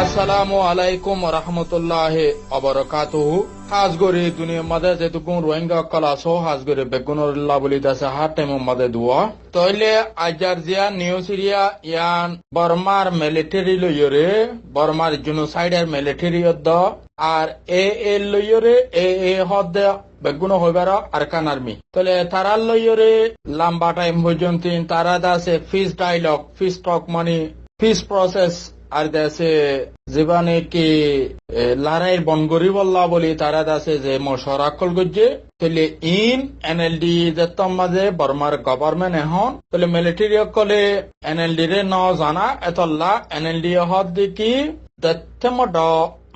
আসসালামু আলাইকুম রহমতুল্লাহি অবরকাতুহু। হাজগরি দুনিয়া মাদে যেতুকুন রোহিঙ্গা কলাসো হাজগরি বেগুনুল্লাহ বলি দাসে হাত টাইম মাদে দুয়া তইলে আজার জিয়া নিউ সিরিয়া ইয়ান বর্মার মিলিটারি লইরে বর্মার জেনোসাইডের মিলিটারি দ আর এ লইরে এ হদ বেগুনো হইবার আরকান আর্মি তলে তারা লইরে লম্বা টাইম পর্যন্ত তারা দাসে ফিস ডায়লগ ফিস টক মানে ফিস প্রসেস আর দেশে জীবনে কি লড়াইয়ের বনগরি বল্লা বলি তারা দাসে যে মশরাকল গজ্জে তাহলে ইন এনএলডি যেতম মাঝে বর্মার গভর্নমেন্ট এখন তাহলে মিলিটারি কলে এনএলডি রে ন জানা এতল্লা এনএলডি হদ দেখি দত্তমড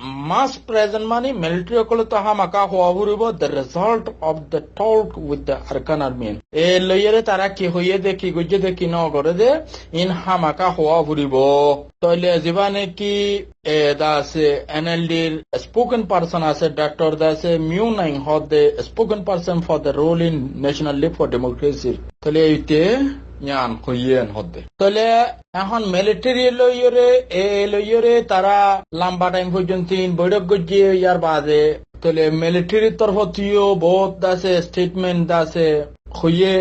mass present money military kolo to hamaka huwa the result of the talk with the Arkan army e loyere tara ki hoye de ki gujje de ki no gore de in hamaka huwa huribo toile jibane ki da se NLD spoken person ase doctor da se mu nine hot the spoken person for the role in national league for democracy tole ite জ্ঞান হইয়েন হতে তাহলে এখন military লইরে তারা লম্বা time পর্যন্ত বৈঠক গজিয়ে ইয়ার বাদে তাহলে মিলিটারির তরফ তুইও বহুত আছে স্টেটমেন্ট আছে হইয়ে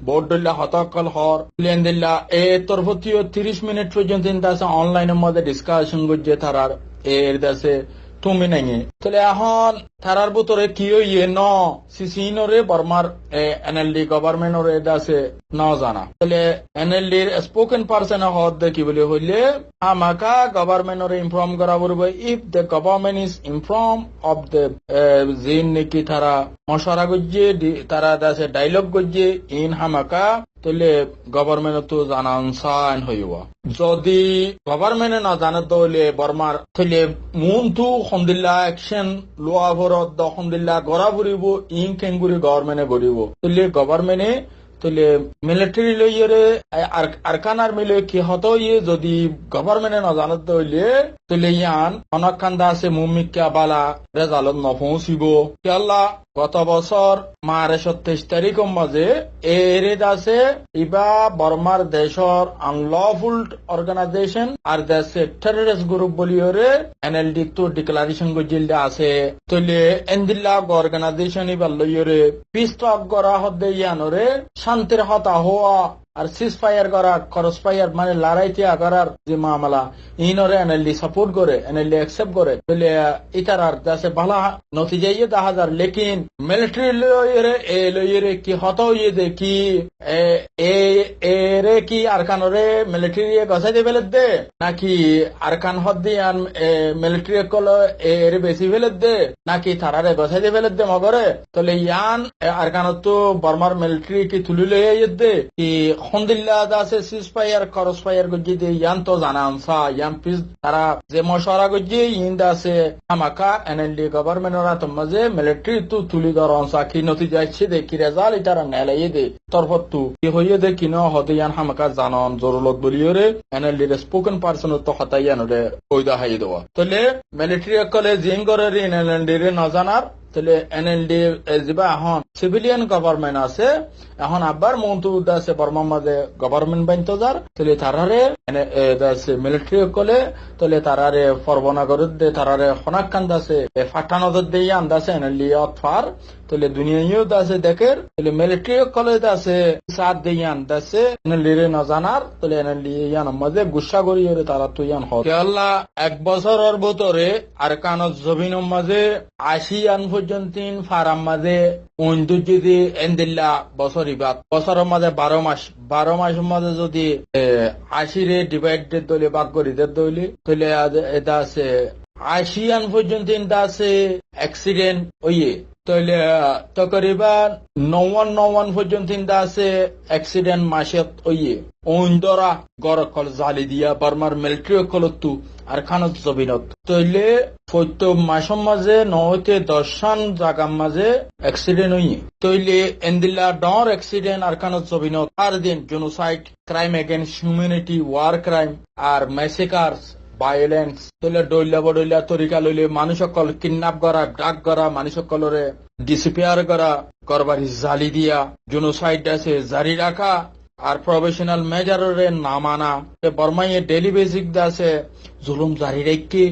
বোর্ড দিল্লা হতাকল হর প্লেন দিল্লা এ তরফ তুইও 30 মিনিট পর্যন্ত আছে অনলাইনের মধ্যে ডিসকাশন গজিয়ে তারার এর দাসে তুমি নাই তাহলে এখন তারার ভিতরে কি ইয়ে ন সিসিনরে বর্মার এনএলডি গভর্নমেন্ট ওর আছে ন জানা তাহলে এনএলডির স্পোকেন পার্সন হদ কি বলে হইলে আমাকা গভর্নমেন্ট ওরে ইনফর্ম করা বলবো if the government is inform of the জিন নাকি তারা মশারা গজ্জে তারা আছে ডায়লগ গজ্জে ইন হামাকা তাহলে গভর্নমেন্ট তো জানান সাইন হইব যদি গভর্নমেন্টে না জানে তাহলে বর্মার তাহলে মনটু হন্দিল্লা অ্যাকশন লোয়া ভরত হন্দিল্লা গড়া ভরিব ইন কেঙ্গুরি গভর্নমেন্টে ভরিব তাহলে গভর্নমেন্টে তাহলে মিলিটারি লইরে আরকান আর্মি লই কি হতো ইয়ে যদি গভর্নমেন্টে না জানে তাহলে ইয়ান অনেক কান্দা আছে মুমিকা বালা রেজাল্ট নপৌঁছিব আল্লাহ গত বছর মারে 27 তারিখের মাঝে এরেদ আছে ইবা বর্মার দেশর আনলফুল অর্গানাইজেশন আর দেশে টেররিস্ট গ্রুপ বলিওরে এনএলডি তো ডিক্লারেশন গজিলদা আছে তলে এন্দিল্লা অর্গানাইজেশন ইবা লইরে পিস টক করা হদে ইয়ানরে শান্তির হতা হওয়া আর সিজ ফায়ার করা ক্রস ফায়ার মানে লড়াই তিয়া করার যে মামলা ইনরে এনএলডি সাপোর্ট করে এনএলডি অ্যাকসেপ্ট করে বলে ইতারার দেশে ভালো নতিজা ইয়ে 10,000 লেকিন মিলিটারি লইরে কি হতো ইয়ে দে কি এরে কি আরকানরে মিলিটারি গছাই দিয়ে ফেলে দে নাকি আরকান হদ দিয়ে মিলিটারি কল এর বেশি ফেলে দে নাকি তারারে গছাই দিয়ে ফেলে দে মগরে তাহলে ইয়ান আরকানত তো বর্মার মিলিটারি কি তুলি লইয়ে দে কি হন্দিল্লা আছে সিজ ফায়ার ক্রস ফায়ার গজি দে ইয়ান তো জানাম সা ইয়ান পিস তারা যে মশারা গজি ইন্দা আছে আমাকা এনএলডি গভর্নমেন্টরা তো মাঝে মিলিটারি তো তুলি ধরন সা কি নতিজা ইচ্ছে দে কি রেজাল্ট ইতারা নেলাই দে তরফত তু কি হইয়ে দে কি ন হতে ইয়ান আমাকা জানন জরুরত বলিওরে এনএলডি রে স্পোকেন পারসন তো হতাইয়ান রে কইদা হাই দেওয়া তাহলে মিলিটারি কলে জিং করে এনএলডি রে না জানার তাহলে এনএলডি যেবা এখন সিভিলিয়ান গভর্নমেন্ট আছে এখন আবার মন্ত্রী আছে বর্মার মাঝে গভর্নমেন্ট বাইন্ত যার তাহলে তারারে মিলিটারি কলে তাহলে তারারে ফরবনা করে দে তারারে হনাকান্দ আছে ফাটানদের দিয়ে আন্দাছে এনএলডি অতফার তাহলে দুনিয়াও আছে দেখের তাহলে মিলিটারি কলে আছে সাথ দিয়ে আন্দাছে এনএলডি রে না জানার তাহলে এনএলডি ইয়ান মাঝে গুসা করিয়ে তারা তো ইয়ান হয় আল্লাহ এক বছরের ভিতরে আরকানত জমিনের মাঝে 80 পর্যন্ত ফারাম মাঝে যদি এন্দিল্লা বছরের মাঝে 12 মাসের মাঝে যদি 80 রে ডিভাইড দলে ভাগ করি দলে তাহলে এটা আছে 80 পর্যন্ত আছে অ্যাক্সিডেন্ট ওইয়ে তাহলে তকরিবান 99 পর্যন্ত আছে অ্যাক্সিডেন্ট মাসে ওইয়ে ওইন্দরা গরকল জালি দিয়া বর্মার মিলিটারি কলতু আর খানত জবিনত তইলে 70 মাসের মাঝে 9-10 জায়গার মাঝে অ্যাক্সিডেন্ট হইয়ে তইলে এন্দিল্লা ডর অ্যাক্সিডেন্ট আর খানত জবিনত আর দিন genocide crime against humanity war crime আর ম্যাসেকারস ভায়োলেন্স তইলে ডইলা তরিকা লইলে মানুষ সকল কিডন্যাপ করা ড্রাগ করা মানুষ সকলরে ডিসপিয়ার করা করবার জালি দিয়া জেনোসাইড আছে জারি রাখা আর প্রফেশনাল মেজারের নামানা বর্মায় ডেলি বেসিক আছে জুলুম জারি রেখে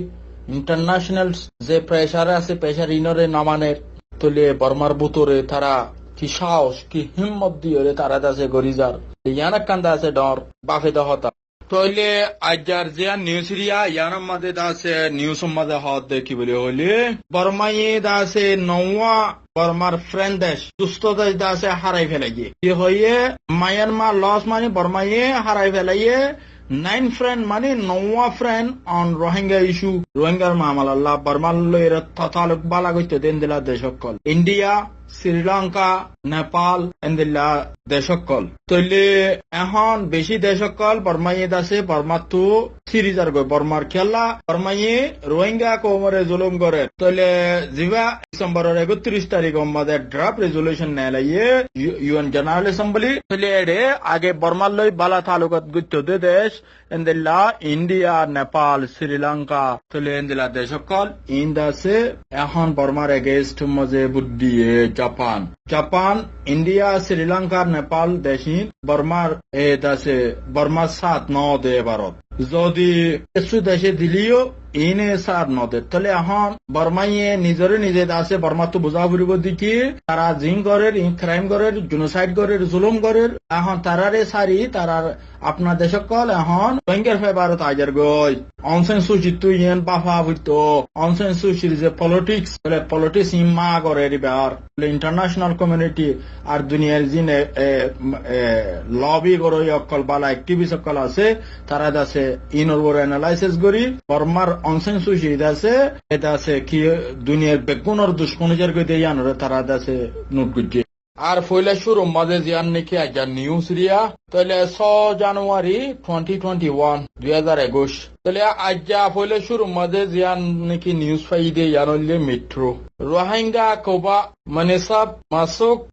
ইন্টারন্যাশনাল যে প্রেশার আছে প্রেশার ইনরে নামানের তলে বর্মার বুতরে তারা কি সাহস কি হিম্মত দিয়ে তারা আছে গরিজার ইয়ানা কান্দা আছে ডর বাফে দহতা তইলে আজার যে নিউজ রিয়া ইয়ানার মাঝে আছে নিউজ মাঝে হত দেখি বলে হলে বর্মায় আছে নওয়া বর্মার ফ্রেন্ড দেশ দুস্থ দেশ আছে হারাই ফেলে গিয়ে কি হয়ে মায়ানমার লস মানে বর্মায় হারাই ফেলাইয়ে 9 friend মানে নওয়া ফ্রেন্ড অন রোহিঙ্গা ইস্যু রোহিঙ্গার মামলা বর্মার লয়ের তালুক বালা গইতে দেন দিলা দেশকল ইন্ডিয়া শ্রীলঙ্কা নেপাল এন্দিল্লা দেশকল তইলে এখন বেশি দেশকল বর্মাইয়ে আছে বর্মা তো সিরিজার গই বর্মার খেলা বর্মাইয়ে রোহিঙ্গা কোমরে জুলুম করে তইলে জিবা ডিসেম্বরের 31 তারিখ আমাদের ড্রাফট রেজুলেশন নেলাইয়ে ইউএন জেনারেল অ্যাসেম্বলি তইলে এডে আগে বর্মার লই বালা তালুকাত গইতে দে দেশ এন্দিল্লা ইন্ডিয়া নেপাল শ্রীলঙ্কা তইলে এন্দিল্লা দেশকল ইন্দাছে এখন বর্মার এগেইনস্ট মজে বুদ্ধি Japan Japan India Sri Lanka Nepal দেশি বর্মার দাসে বর্মার সাথ ন দে ভারত যদি কিছু দেশে দিলিও ইনে সাথ ন দে তাহলে এখন বর্মাইয়ে নিজরে নিজে দাসে বর্মা তো বুঝা ফুরিব দেখি তারা জিং করে ক্রাইম করে জেনোসাইড করে জুলুম করে এখন তারারে সারি তারার আপনার দেশক কল এখন রোহিঙ্গার ফেভারত আইজার গই অনসেন সুচি তুই ইয়েন বাফা হইতো অনসেন সুচির যে পলিটিক্স পলিটিক্স ইমা করে এবার ইন্টারন্যাশনাল কমিউনিটি আর দুনিয়ার জিনে লবি করে অকল বালা অ্যাক্টিভিস্ট অকল আছে তারা দাসে ইনর বড় অ্যানালাইসিস করি বর্মার অনসেন সুচি দাসে এটা আছে কি দুনিয়ার বেগুনের দুশ্মনীদের গই দিয়ে আনরে তারা দাসে নোট করছে আর ফইলে শুরু মাঝে জিয়ান নাকি আজ নিউজ রিয়া তাহলে 6 জানুয়ারি 2021 2021 তাহলে আজ ফইলে শুরু মাঝে জিয়ান নাকি নিউজ ফাইদে জানলে মেট্রো রোহিঙ্গা কোবা মানেসাব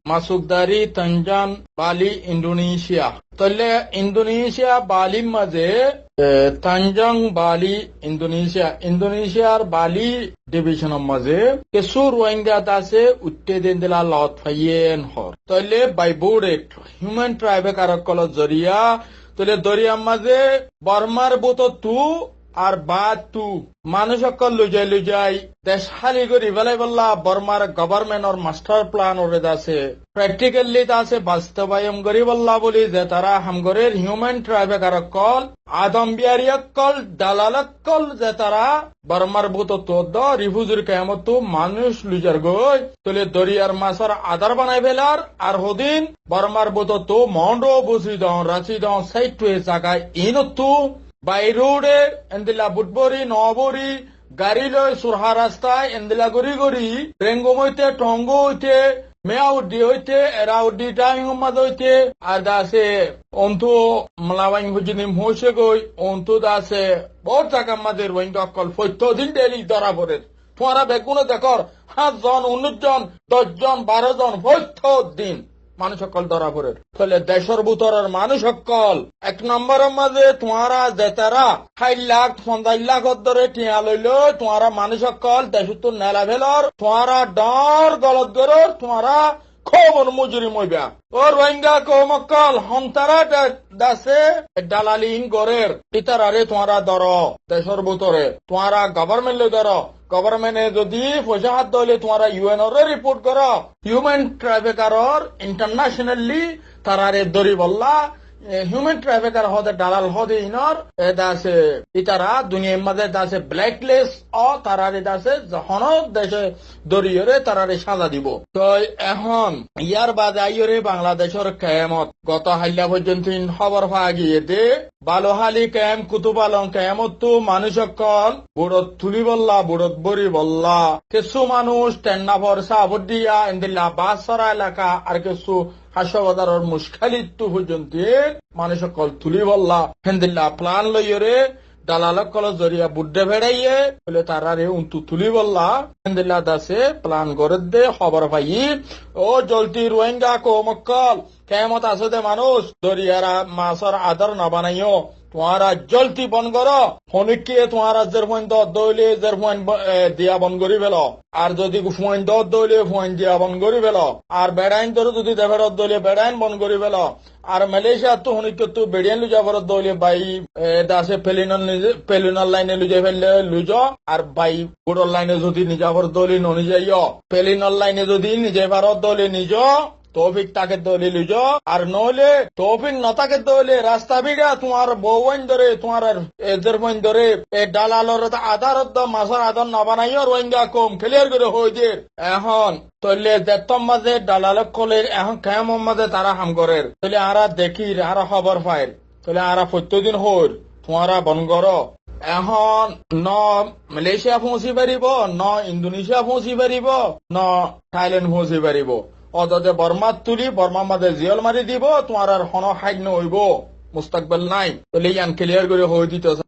মাসুকদারি তঞ্জান বালি ইন্দোনেশিয়া তাহলে ইন্দোনেশিয়া বালি মাঝে তানজাং বালি ইন্দোনেশিয়ার বালি ডিভিশনের মাঝে কিছু রোহিঙ্গা আছে উত্তে দিন দিলা লত ফাইয়েন হর তাহলে বাইবোর্ডেট হিউম্যান ট্রাইবেকারক কল জরিয়া তাহলে দরিয়ার মাঝে বর্মার বুত তু আর বাদ তু মানুষ সকল লুজাই দেশ খালি করি বেলাই বললা বর্মার গভর্নমেন্টর মাস্টার প্ল্যান ওরে আছে প্র্যাকটিক্যালি আছে বাস্তবায়ন করি বললা বলি যে তারা হামগরের হিউম্যান ট্রাইবেকার কল আদম বিহারী কল দালাল কল যে তারা বর্মার বুত তোদ রিফুজির কেমত মানুষ লুজার গই তলে দরিয়ার মাছর আধার বানাই ফেলার আর হদিন বর্মার বুত তো মন্ড বুঝি দাও রাচি দাও সাইট টুয়ে জায়গায় ইনতু বাই রোডে এন্দিলা বুটবরি নবরি গাড়ি লয় সুরহা রাস্তায় এন্দিলা গড়ি রেঙ্গম হইতে টঙ্গ হইতে মেয়া উড্ডি হইতে এরা উড্ডি টাইম মাঝ হইতে আর দাসে অন্তু মালাবাইন বুঝিনি হইছে গই অন্তু দাসে বহুত জায়গা মাঝে রোহিঙ্গা অকল 14 দিন ডেলি ধরা পড়ে তোমারা বেগুনো দেখর 7 জন 19 জন 10 জন 12 জন 14 দিন মানুষ সকল ধরা পড়ে তাহলে দেশের ভিতরের মানুষ সকল 1 নম্বরের মাঝে তোমারা জেতারা 60 লাখ 50 লাখ ধরে টিয়া লইল তোমারা মানুষ সকল দেশ তো নেলা ভেলর তোমারা ডর গলত গরর তোমারা খবর মজুরি মইবা ও রোহিঙ্গা কমকল হন্তারা দাসে দালালিং গরের ইতারারে তোমারা ধর দেশের ভিতরে তোমারা গভর্নমেন্ট ধর গভর্নমেন্টে যদি পয়সা হাত ধরলে তোমারা ইউএন রিপোর্ট করো হিউম্যান ট্রাইবেকারর ইন্টারন্যাশনালি তারারে দরি বললা হিউম্যান ট্রাইবেকার হদে দালাল হদে ইনর দাসে ইতারা দুনিয়ার মাঝে দাসে ব্ল্যাকলিস্ট ও তারারে দাসে যখন দেশে দরিয়রে তারারে সাজা দিব তো এখন ইয়ার বাদে আইয়রে বাংলাদেশের কেয়ামত গত হাইলা পর্যন্ত খবর পাওয়া গিয়ে দে বালোহালি ক্যাম কুতুবালং ক্যামত তো মানুষ সকল বুড়ত তুলি বললা বুড়ত বরি বললা কিছু মানুষ টেন্না ভরসা দিয়া এন্দিল্লা বাসরা এলাকা আর কিছু হাসবাজারের মুশখালিত পর্যন্ত মানুষ সকল তুলি বললা হেন্দিল্লা প্লান লইরে দালালক কল জরিয়া বুড্ডে ভেড়াইয়ে বলে তারারে উন্তু তুলি বললা হেন্দিল্লা দাসে প্লান করে দে খবর পাই ও জলতি রোহিঙ্গা কমকল কেমত আছে দে মানুষ দরিয়ারা মাছর আদর না বানাইও তোমারা জলতি বন করো হনিকে তোমারা জের পয়েন্ট দইলে জের পয়েন্ট দিয়া বন করি ফেল আর যদি পয়েন্ট দইলে পয়েন্ট দিয়া বন করি ফেল আর বেড়াইন ধরো যদি দেবের দইলে বেড়াইন বন করি ফেল আর মালয়েশিয়া তো হনিক তো বেড়িয়ান লু যাবার দলে বাই দাসে পেলিনল লাইনে লু যাই ফেললে লুজ আর বাই গুড়র লাইনে যদি নিজাবার দলে ননি যাইও পেলিনল লাইনে যদি নিজে ভারত দলে নিজ তৌফিক তাকে দলে লুজ আর নহলে তৌফিক নতাকে দলে রাস্তা বিড়া তোমার বউন ধরে তোমার এদের বইন ধরে এই দালালর আধারত মাসের আধার না বানাইও রোহিঙ্গা কম ক্লিয়ার করে হয়ে এখন তৈলে দেতম মাঝে দালালক কলের এখন কেমন মাঝে তারা হাম করের তাহলে আরা দেখি আরা খবর পায় তাহলে আরা প্রত্যেকদিন হর তোমারা বন কর এখন ন মালয়েশিয়া পৌঁছি পারিব ন ইন্দোনেশিয়া পৌঁছি পারিব ন থাইল্যান্ড পৌঁছি পারিব অদতে বর্মাত তুলি বর্মার মাঝে জিয়ল মারি দিব তোমার আর হন খাদ্য হইব মুস্তাকবেল নাই তাহলে ইয়ান ক্লিয়ার করে হয়ে দিতে